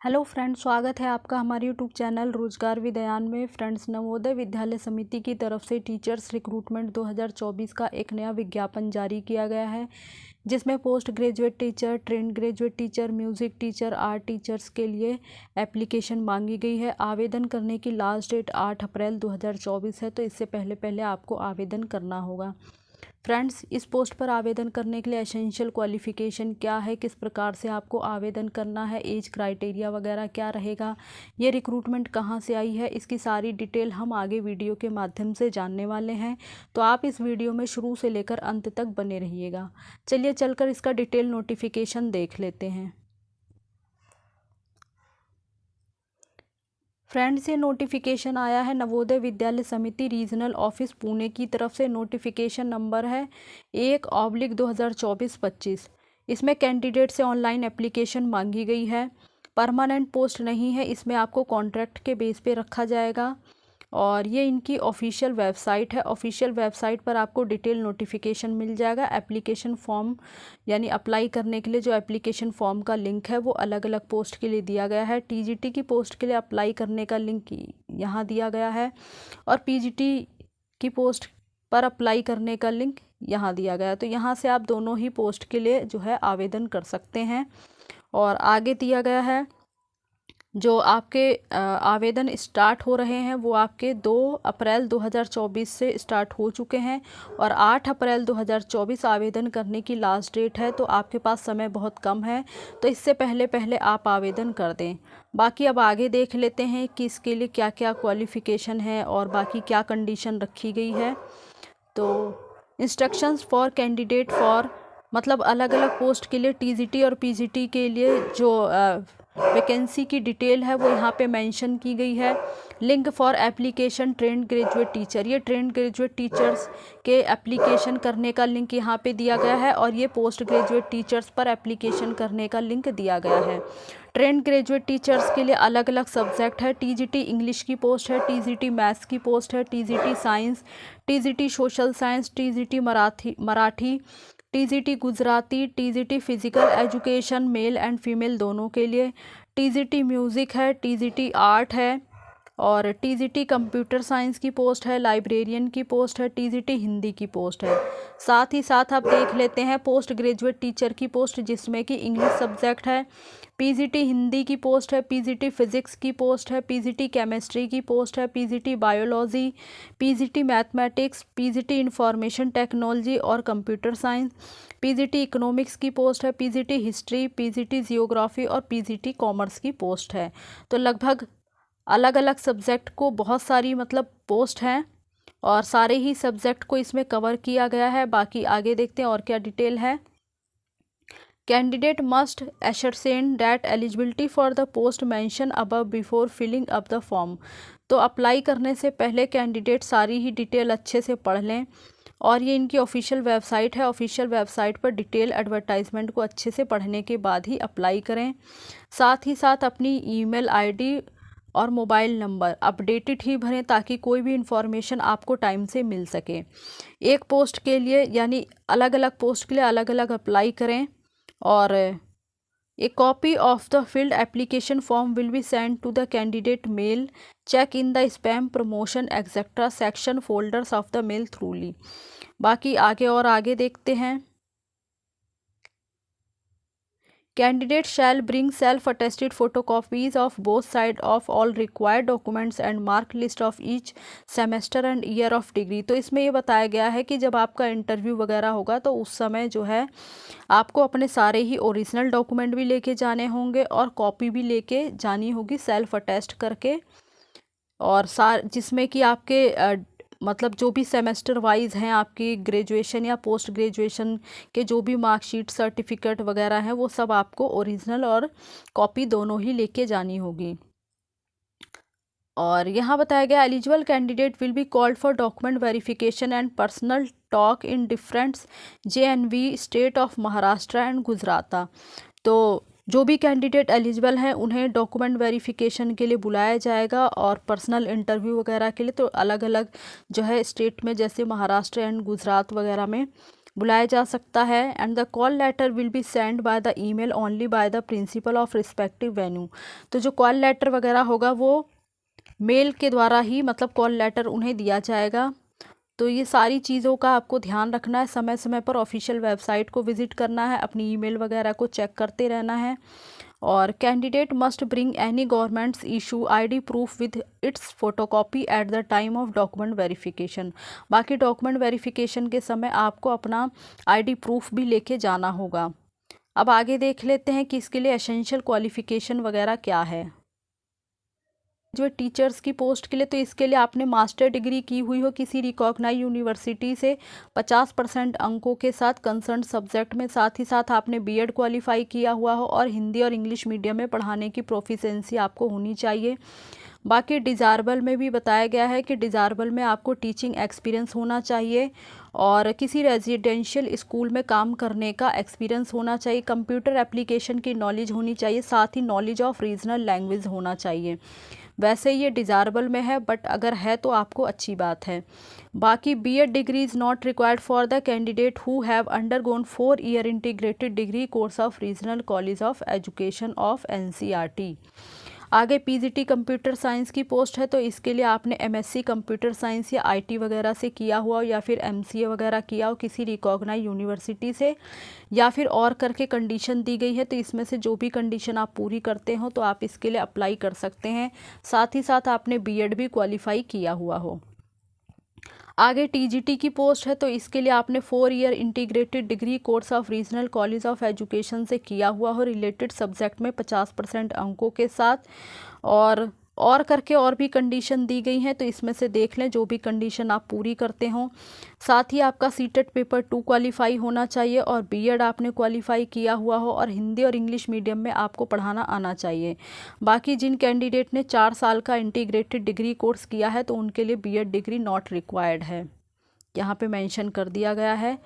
Hello friends, स्वागत है आपका हमारे यूट्यूब चैनल रोजगार विद्यान में। फ्रेंड्स, नवोदय विद्यालय समिति की तरफ से टीचर्स रिक्रूटमेंट 2024 का एक नया विज्ञापन जारी किया गया है, जिसमें post graduate teacher, trained graduate teacher, music teacher, art teachers के लिए एप्लीकेशन मांगी गई है। आवेदन करने की लास्ट डेट 8 अप्रैल 2024 है, तो इससे पहले आपको आवेदन करना होगा। फ्रेंड्स, इस पोस्ट पर आवेदन करने के लिए एसेंशियल क्वालिफ़िकेशन क्या है, किस प्रकार से आपको आवेदन करना है, एज क्राइटेरिया वगैरह क्या रहेगा, ये रिक्रूटमेंट कहाँ से आई है, इसकी सारी डिटेल हम आगे वीडियो के माध्यम से जानने वाले हैं। तो आप इस वीडियो में शुरू से लेकर अंत तक बने रहिएगा। चलिए चलकर इसका डिटेल नोटिफिकेशन देख लेते हैं। फ्रेंड्स, ये नोटिफिकेशन आया है नवोदय विद्यालय समिति रीजनल ऑफिस पुणे की तरफ से। नोटिफिकेशन नंबर है 1/2024-25। इसमें कैंडिडेट से ऑनलाइन एप्लीकेशन मांगी गई है। परमानेंट पोस्ट नहीं है, इसमें आपको कॉन्ट्रैक्ट के बेस पे रखा जाएगा। और ये इनकी ऑफिशियल वेबसाइट है। ऑफिशियल वेबसाइट पर आपको डिटेल नोटिफिकेशन मिल जाएगा। एप्लीकेशन फॉर्म यानी अप्लाई करने के लिए जो एप्लीकेशन फॉर्म का लिंक है वो अलग अलग पोस्ट के लिए दिया गया है। टीजीटी की पोस्ट के लिए अप्लाई करने का लिंक यहाँ दिया गया है और पीजीटी की पोस्ट पर अप्लाई करने का लिंक यहाँ दिया गया है। तो यहाँ से आप दोनों ही पोस्ट के लिए जो है आवेदन कर सकते हैं। और आगे दिया गया है जो आपके आवेदन स्टार्ट हो रहे हैं वो आपके 2 अप्रैल 2024 से स्टार्ट हो चुके हैं और 8 अप्रैल 2024 आवेदन करने की लास्ट डेट है। तो आपके पास समय बहुत कम है, तो इससे पहले आप आवेदन कर दें। बाकी अब आगे देख लेते हैं कि इसके लिए क्या क्या क्वालिफ़िकेशन है और बाकी क्या कंडीशन रखी गई है। तो इंस्ट्रक्शंस फॉर कैंडिडेट फॉर मतलब अलग अलग पोस्ट के लिए टीजीटी और पीजीटी के लिए जो वैकेंसी की डिटेल है वो यहाँ पे मेंशन की गई है। Link for application trained graduate teacher, ये ट्रेंड ग्रेजुएट टीचर्स के एप्लीकेशन करने का लिंक यहाँ पे दिया गया है और ये पोस्ट ग्रेजुएट टीचर्स पर एप्लीकेशन करने का लिंक दिया गया है। ट्रेंड ग्रेजुएट टीचर्स के लिए अलग अलग सब्जेक्ट है। टीजीटी इंग्लिश की पोस्ट है, टीजीटी मैथ्स की पोस्ट है, TGT science, TGT social science, TGT Marathi, TGT Gujarati, TGT physical education male and female दोनों के लिए, टीजीटी म्यूज़िक है, टीजीटी आर्ट है और टीजीटी कंप्यूटर साइंस की पोस्ट है, लाइब्रेरियन की पोस्ट है, टीजीटी हिंदी की पोस्ट है। साथ ही साथ आप देख लेते हैं पोस्ट ग्रेजुएट टीचर की पोस्ट, जिसमें कि इंग्लिश सब्जेक्ट है, पीजीटी हिंदी की पोस्ट है, पीजीटी फिजिक्स की पोस्ट है, पीजीटी केमिस्ट्री की पोस्ट है, PGT biology, PGT mathematics, PGT information technology और कंप्यूटर साइंस, पीजीटी इकोनॉमिक्स की पोस्ट है, पीजीटी हिस्ट्री, पीजीटी जियोग्राफी और पीजीटी कॉमर्स की पोस्ट है। तो लगभग अलग अलग सब्जेक्ट को बहुत सारी मतलब पोस्ट हैं और सारे ही सब्जेक्ट को इसमें कवर किया गया है। बाकी आगे देखते हैं और क्या डिटेल है। Candidate must ascertain that eligibility for the post mentioned above before filling up the form। तो अप्लाई करने से पहले कैंडिडेट सारी ही डिटेल अच्छे से पढ़ लें और ये इनकी ऑफिशियल वेबसाइट है। ऑफिशियल वेबसाइट पर डिटेल एडवर्टाइजमेंट को अच्छे से पढ़ने के बाद ही अप्लाई करें। साथ ही साथ अपनी ईमेल आईडी और मोबाइल नंबर अपडेटेड ही भरें ताकि कोई भी इंफॉर्मेशन आपको टाइम से मिल सके। एक पोस्ट के लिए यानी अलग अलग पोस्ट के लिए अलग अलग अप्लाई करें और a copy of the filled application form will be send to the candidate mail, check in the spam promotion etcetera section folders of the mail thoroughly. बाकी आगे और आगे देखते हैं। Candidate shall bring self-attested photocopies of both sides of all required documents and mark list of each semester and year of degree। तो इसमें ये बताया गया है कि जब आपका इंटरव्यू वगैरह होगा तो उस समय जो है आपको अपने सारे ही ओरिजिनल डॉक्यूमेंट भी लेके जाने होंगे और कॉपी भी लेके जानी होगी सेल्फ अटेस्ट करके। और जिसमें कि आपके मतलब जो भी सेमेस्टर वाइज हैं आपकी ग्रेजुएशन या पोस्ट ग्रेजुएशन के जो भी मार्कशीट सर्टिफिकेट वगैरह हैं वो सब आपको ओरिजिनल और कॉपी दोनों ही लेके जानी होगी। और यहाँ बताया गया eligible candidate will be called for document verification and personal talk in different JNV state of Maharashtra and Gujarat. तो जो भी कैंडिडेट एलिजिबल हैं उन्हें डॉक्यूमेंट वेरिफिकेशन के लिए बुलाया जाएगा और पर्सनल इंटरव्यू वगैरह के लिए तो अलग अलग जो है स्टेट में जैसे महाराष्ट्र एंड गुजरात वगैरह में बुलाया जा सकता है। And the call letter will be send by the email only by the principal of respective venue. तो जो कॉल लेटर वगैरह होगा वो मेल के द्वारा ही मतलब कॉल लेटर उन्हें दिया जाएगा। तो ये सारी चीज़ों का आपको ध्यान रखना है, समय समय पर ऑफिशियल वेबसाइट को विज़िट करना है, अपनी ईमेल वगैरह को चेक करते रहना है। और candidate must bring any governments issue ID proof with its photocopy at the time of document verification. बाकी डॉक्यूमेंट वेरिफिकेशन के समय आपको अपना आईडी प्रूफ भी लेके जाना होगा। अब आगे देख लेते हैं कि इसके लिए एसेंशियल क्वालिफ़िकेशन वगैरह क्या है। जो टीचर्स की पोस्ट के लिए, तो इसके लिए आपने मास्टर डिग्री की हुई हो किसी रिकॉग्नाइज यूनिवर्सिटी से 50% अंकों के साथ कंसर्न सब्जेक्ट में, साथ ही साथ आपने बीएड क्वालिफाई किया हुआ हो और हिंदी और इंग्लिश मीडियम में पढ़ाने की प्रोफिशिएंसी आपको होनी चाहिए। बाकी डिज़ायरेबल में भी बताया गया है कि डिज़ायरेबल में आपको टीचिंग एक्सपीरियंस होना चाहिए और किसी रेजिडेंशियल स्कूल में काम करने का एक्सपीरियंस होना चाहिए, कंप्यूटर एप्लीकेशन की नॉलेज होनी चाहिए, साथ ही नॉलेज ऑफ रीजनल लैंग्वेज होना चाहिए। वैसे ये डिज़ायरेबल में है, बट अगर है तो आपको अच्छी बात है। बाकी BEd degree is not required for the candidate who have undergone 4 year integrated degree course of regional college of education of NCERT. आगे पीजीटी कंप्यूटर साइंस की पोस्ट है, तो इसके लिए आपने एमएससी कंप्यूटर साइंस या आईटी वगैरह से किया हुआ हो या फिर एमसीए वगैरह किया हो किसी रिकॉग्नाइज यूनिवर्सिटी से, या फिर और करके कंडीशन दी गई है। तो इसमें से जो भी कंडीशन आप पूरी करते हो तो आप इसके लिए अप्लाई कर सकते हैं। साथ ही साथ आपने बीएड भी क्वालिफाई किया हुआ हो। आगे टीजीटी की पोस्ट है, तो इसके लिए आपने 4 year integrated degree course of regional college of education से किया हुआ हो रिलेटेड सब्जेक्ट में 50% अंकों के साथ, और करके और भी कंडीशन दी गई हैं। तो इसमें से देख लें जो भी कंडीशन आप पूरी करते हों। साथ ही आपका सीटेट पेपर 2 क्वालिफाई होना चाहिए और बीएड आपने क्वालिफाई किया हुआ हो और हिंदी और इंग्लिश मीडियम में आपको पढ़ाना आना चाहिए। बाकी जिन कैंडिडेट ने 4 साल का इंटीग्रेटेड डिग्री कोर्स किया है तो उनके लिए बीएड डिग्री नॉट रिक्वायर्ड है, यहाँ पे मेंशन कर दिया गया है।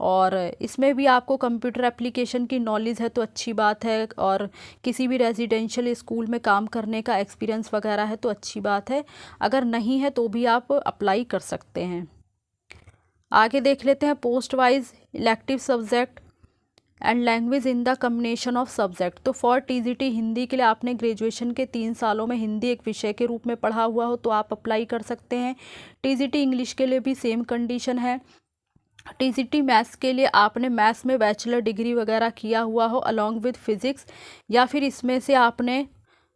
और इसमें भी आपको कंप्यूटर एप्लीकेशन की नॉलेज है तो अच्छी बात है, और किसी भी रेजिडेंशियल स्कूल में काम करने का एक्सपीरियंस वगैरह है तो अच्छी बात है। अगर नहीं है तो भी आप अप्लाई कर सकते हैं। आगे देख लेते हैं post wise elective subject and language in the combination of subject. तो फॉर टीजीटी हिंदी के लिए आपने ग्रेजुएशन के 3 सालों में हिंदी एक विषय के रूप में पढ़ा हुआ हो तो आप अप्लाई कर सकते हैं। टीजीटी इंग्लिश के लिए भी सेम कंडीशन है। टीजीटी मैथ्स के लिए आपने मैथ्स में बैचलर डिग्री वगैरह किया हुआ हो अलॉन्ग विद फिज़िक्स, या फिर इसमें से आपने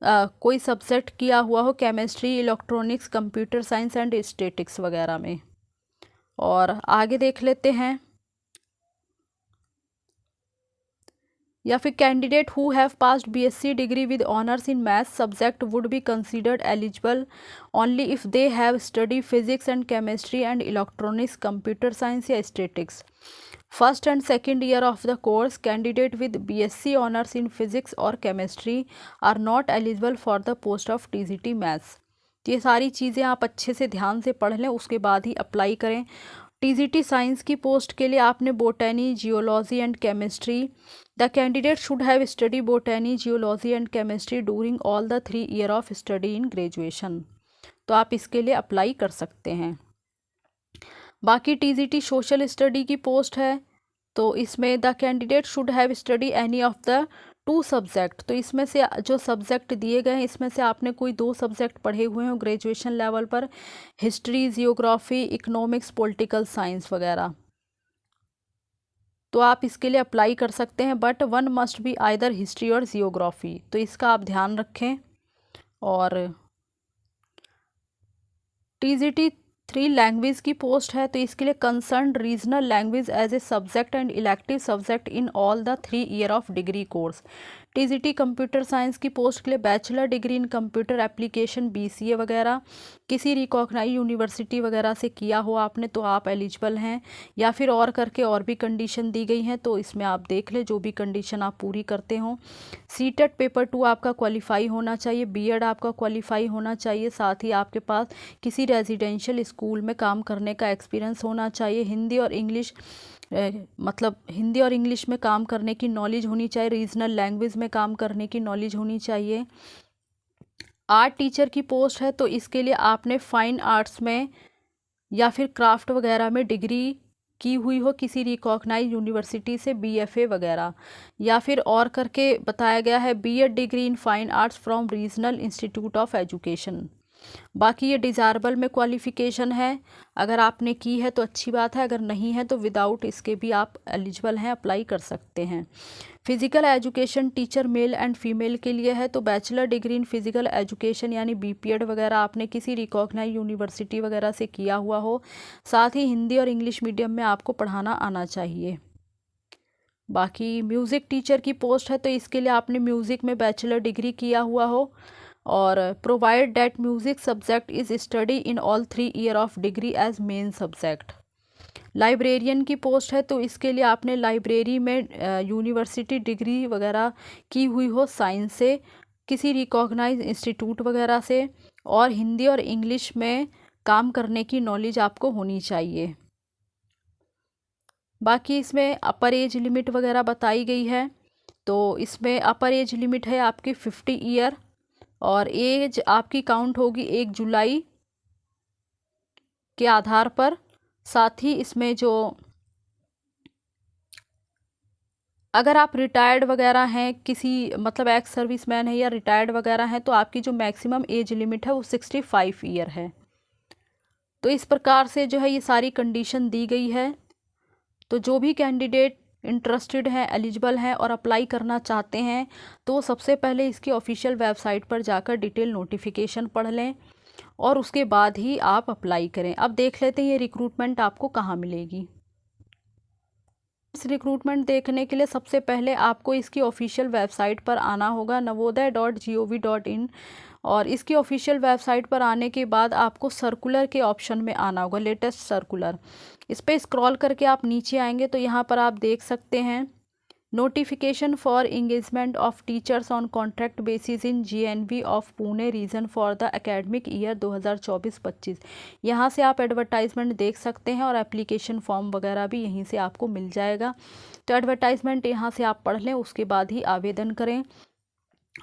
कोई सब्जेक्ट किया हुआ हो chemistry, electronics, computer science and statics वगैरह में। और आगे देख लेते हैं, या फिर candidate who have passed BSc degree with honours in maths subject would be considered eligible only if they have study physics and chemistry and electronics, computer science या statics. First and second year of the course candidate with BSc honours in physics और chemistry are not eligible for the post of TGT maths. ये सारी चीज़ें आप अच्छे से ध्यान से पढ़ लें, उसके बाद ही अप्लाई करें। टीजीटी साइंस की पोस्ट के लिए आपने botany, geology and chemistry. The candidate should have study botany, geology and chemistry during all the 3 year of study in graduation. तो आप इसके लिए अप्लाई कर सकते हैं। बाकी टीजीटी सोशल स्टडी की पोस्ट है, तो इसमें the candidate should have study any of the 2 subject. तो इसमें से जो सब्जेक्ट दिए गए हैं इसमें से आपने कोई 2 सब्जेक्ट पढ़े हुए हो ग्रेजुएशन लेवल पर, history, geography, economics, political science वगैरह, तो आप इसके लिए अप्लाई कर सकते हैं। But one must be either history और जियोग्राफी, तो इसका आप ध्यान रखें। और टीजीटी 3 लैंग्वेज की पोस्ट है, तो इसके लिए concern regional language as a subject and elective subject in all the 3 year of degree course. TGT computer science की पोस्ट के लिए bachelor degree in computer application, BCA वगैरह किसी रिकॉग्नाइज यूनिवर्सिटी वगैरह से किया हो आपने तो आप एलिजिबल हैं, या फिर और करके और भी कंडीशन दी गई हैं, तो इसमें आप देख लें जो भी कंडीशन आप पूरी करते हो। सीटेट पेपर 2 आपका क्वालिफाई होना चाहिए, बीएड आपका क्वालिफाई होना चाहिए, साथ ही आपके पास किसी रेजिडेंशियल स्कूल में काम करने का एक्सपीरियंस होना चाहिए। हिंदी और इंग्लिश मतलब हिंदी और इंग्लिश में काम करने की नॉलेज होनी चाहिए, रीजनल लैंग्वेज में काम करने की नॉलेज होनी चाहिए। आर्ट टीचर की पोस्ट है, तो इसके लिए आपने फाइन आर्ट्स में या फिर क्राफ्ट वगैरह में डिग्री की हुई हो किसी रिकॉग्नाइज यूनिवर्सिटी से, बीएफए वगैरह, या फिर और करके बताया गया है BEd degree in fine arts from regional institute of education. बाकी ये डिज़ायरेबल में क्वालिफ़िकेशन है, अगर आपने की है तो अच्छी बात है, अगर नहीं है तो विदाउट इसके भी आप एलिजिबल हैं, अप्लाई कर सकते हैं। Physical education teacher male and female के लिए है, तो बैचलर डिग्री इन फिज़िकल एजुकेशन यानी बीपीएड वगैरह आपने किसी रिकॉग्नाइज यूनिवर्सिटी वगैरह से किया हुआ हो, साथ ही हिंदी और इंग्लिश मीडियम में आपको पढ़ाना आना चाहिए। बाकी म्यूज़िक टीचर की पोस्ट है, तो इसके लिए आपने म्यूज़िक में बैचलर डिग्री किया हुआ हो, और provide that music subject is study in all 3 year of degree as main subject. Librarian की पोस्ट है, तो इसके लिए आपने लाइब्रेरी में यूनिवर्सिटी डिग्री वगैरह की हुई हो साइंस से, किसी रिकॉग्नाइज इंस्टीट्यूट वगैरह से, और हिंदी और इंग्लिश में काम करने की नॉलेज आपको होनी चाहिए। बाकी इसमें अपर एज लिमिट वगैरह बताई गई है, तो इसमें अपर एज लिमिट है आपकी 50 ईयर, और एज आपकी काउंट होगी 1 जुलाई के आधार पर। साथ ही इसमें जो अगर आप रिटायर्ड वगैरह हैं, किसी मतलब एक्स सर्विसमैन है या रिटायर्ड वगैरह हैं, तो आपकी जो मैक्सिमम एज लिमिट है वो 65 ईयर है। तो इस प्रकार से जो है ये सारी कंडीशन दी गई है। तो जो भी कैंडिडेट इंटरेस्टेड हैं, एलिजिबल हैं और अप्लाई करना चाहते हैं, तो सबसे पहले इसकी ऑफिशियल वेबसाइट पर जाकर डिटेल नोटिफिकेशन पढ़ लें और उसके बाद ही आप अप्लाई करें। अब देख लेते हैं ये रिक्रूटमेंट आपको कहाँ मिलेगी। इस रिक्रूटमेंट देखने के लिए सबसे पहले आपको इसकी ऑफिशियल वेबसाइट पर आना होगा, navodaya.gov.in, और इसकी ऑफिशियल वेबसाइट पर आने के बाद आपको सर्कुलर के ऑप्शन में आना होगा, लेटेस्ट सर्कुलर। इस पर स्क्रॉल करके आप नीचे आएंगे तो यहाँ पर आप देख सकते हैं notification for engagement of teachers on contract basis in GNV of Pune region for the academic year 2024-25। यहाँ से आप एडवर्टाइजमेंट देख सकते हैं और एप्लीकेशन फॉर्म वगैरह भी यहीं से आपको मिल जाएगा। तो एडवर्टाइजमेंट यहाँ से आप पढ़ लें, उसके बाद ही आवेदन करें।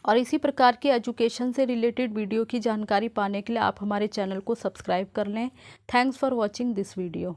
और इसी प्रकार की एजुकेशन से रिलेटेड वीडियो की जानकारी पाने के लिए आप हमारे चैनल को सब्सक्राइब कर लें। Thanks for watching this video.